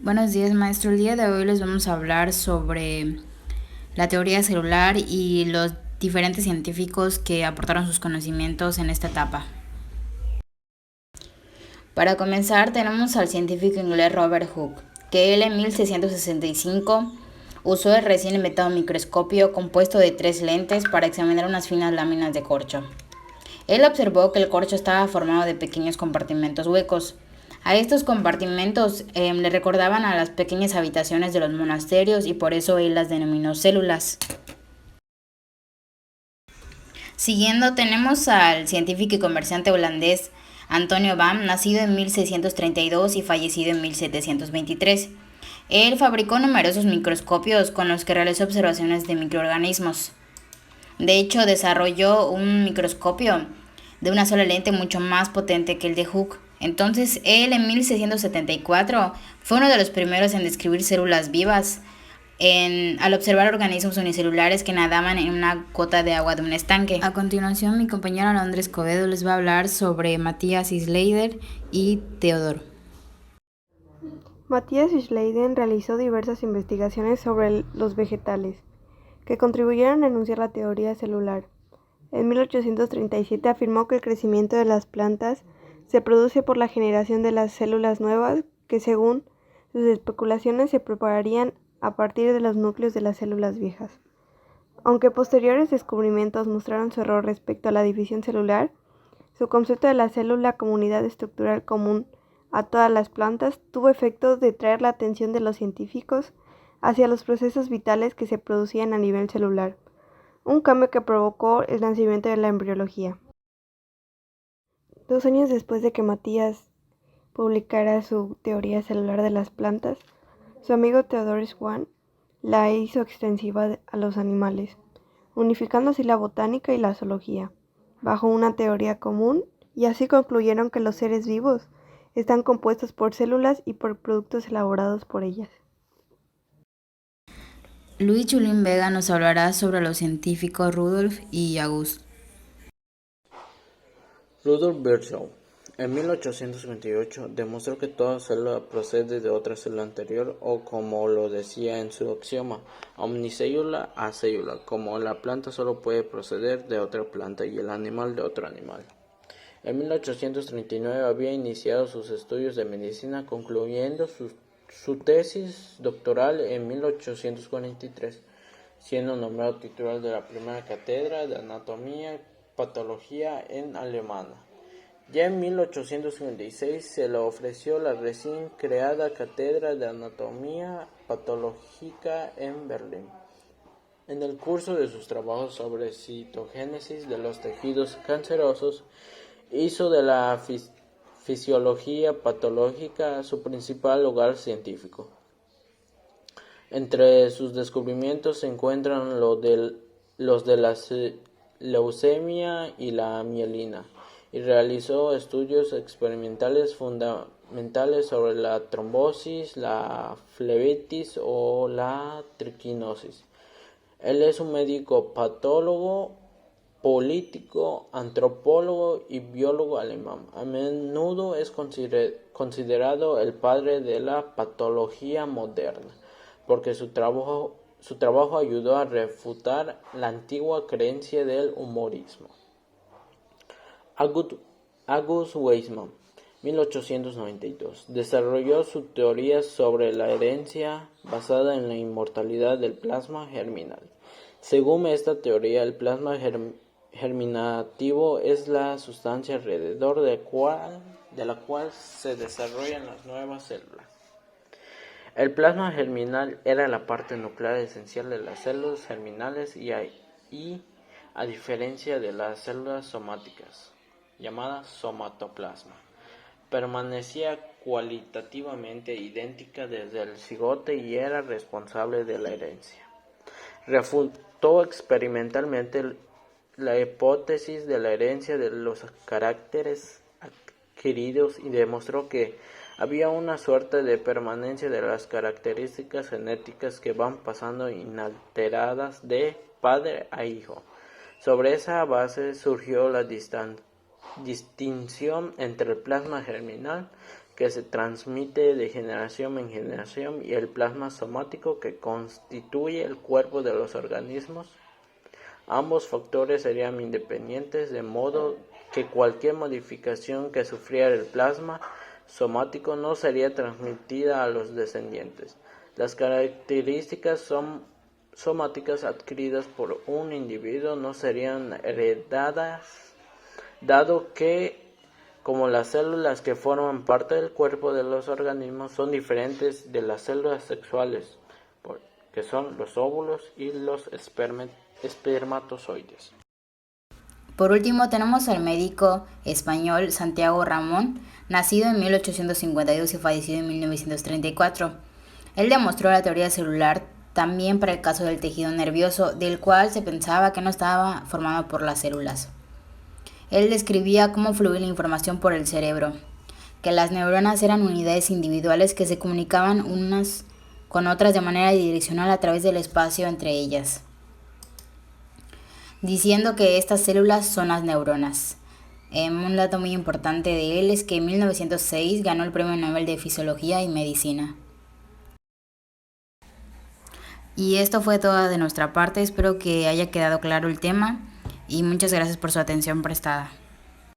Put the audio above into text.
Buenos días, maestro. El día de hoy les vamos a hablar sobre la teoría celular y los diferentes científicos que aportaron sus conocimientos en esta etapa. Para comenzar, tenemos al científico inglés Robert Hooke, que él en 1665 usó el recién inventado microscopio compuesto de 3 lentes para examinar unas finas láminas de corcho. Él observó que el corcho estaba formado de pequeños compartimentos huecos. A estos compartimentos le recordaban a las pequeñas habitaciones de los monasterios y por eso él las denominó células. Siguiendo tenemos al científico y comerciante holandés Antonio Bam, nacido en 1632 y fallecido en 1723. Él fabricó numerosos microscopios con los que realizó observaciones de microorganismos. De hecho, desarrolló un microscopio de una sola lente mucho más potente que el de Hooke. Entonces, él en 1674 fue uno de los primeros en describir células vivas al observar organismos unicelulares que nadaban en una gota de agua de un estanque. A continuación, mi compañera Londres Covedo les va a hablar sobre Matthias Schleider y Theodor. Matthias Schleiden realizó diversas investigaciones sobre los vegetales, que contribuyeron a enunciar la teoría celular. En 1837 afirmó que el crecimiento de las plantas se produce por la generación de las células nuevas que, según sus especulaciones, se prepararían a partir de los núcleos de las células viejas. Aunque posteriores descubrimientos mostraron su error respecto a la división celular, su concepto de la célula como unidad estructural común a todas las plantas tuvo efecto de traer la atención de los científicos hacia los procesos vitales que se producían a nivel celular, un cambio que provocó el nacimiento de la embriología. 2 años después de que Matthias publicara su teoría celular de las plantas, su amigo Theodor Schwann la hizo extensiva a los animales, unificando así la botánica y la zoología, bajo una teoría común, y así concluyeron que los seres vivos están compuestos por células y por productos elaborados por ellas. Luis Chulín Vega nos hablará sobre los científicos Rudolf y August. Rudolf Virchow, en 1828, demostró que toda célula procede de otra célula anterior o, como lo decía en su axioma, omnicélula a célula, como la planta solo puede proceder de otra planta y el animal de otro animal. En 1839 había iniciado sus estudios de medicina, concluyendo su tesis doctoral en 1843, siendo nombrado titular de la primera cátedra de anatomía y patología en Alemania. Ya en 1856 se le ofreció la recién creada cátedra de anatomía patológica en Berlín. En el curso de sus trabajos sobre citogénesis de los tejidos cancerosos, hizo de la fisiología patológica su principal hogar científico. Entre sus descubrimientos se encuentran los de la leucemia y la mielina, y realizó estudios experimentales fundamentales sobre la trombosis, la flebitis o la triquinosis. Él es un médico patólogo, político, antropólogo y biólogo alemán. A menudo es considerado el padre de la patología moderna, porque su trabajo ayudó a refutar la antigua creencia del humorismo. August Weismann, 1892, desarrolló su teoría sobre la herencia basada en la inmortalidad del plasma germinal. Según esta teoría, el plasma germinativo es la sustancia alrededor de la cual se desarrollan las nuevas células. El plasma germinal era la parte nuclear esencial de las células germinales y a diferencia de las células somáticas, llamada somatoplasma, permanecía cualitativamente idéntica desde el cigote y era responsable de la herencia. Refutó experimentalmente la hipótesis de la herencia de los caracteres adquiridos y demostró que había una suerte de permanencia de las características genéticas que van pasando inalteradas de padre a hijo. Sobre esa base surgió la distinción entre el plasma germinal, que se transmite de generación en generación, y el plasma somático, que constituye el cuerpo de los organismos. Ambos factores serían independientes, de modo que cualquier modificación que sufriera el plasma somático no sería transmitida a los descendientes. Las características somáticas adquiridas por un individuo no serían heredadas, dado que, como las células que forman parte del cuerpo de los organismos son diferentes de las células sexuales, que son los óvulos y los espermatozoides. Por último, tenemos al médico español Santiago Ramón, nacido en 1852 y fallecido en 1934. Él demostró la teoría celular también para el caso del tejido nervioso, del cual se pensaba que no estaba formado por las células. Él describía cómo fluía la información por el cerebro, que las neuronas eran unidades individuales que se comunicaban unas con otras de manera direccional a través del espacio entre ellas, diciendo que estas células son las neuronas. Un dato muy importante de él es que en 1906 ganó el Premio Nobel de Fisiología y Medicina. Y esto fue todo de nuestra parte, espero que haya quedado claro el tema y muchas gracias por su atención prestada.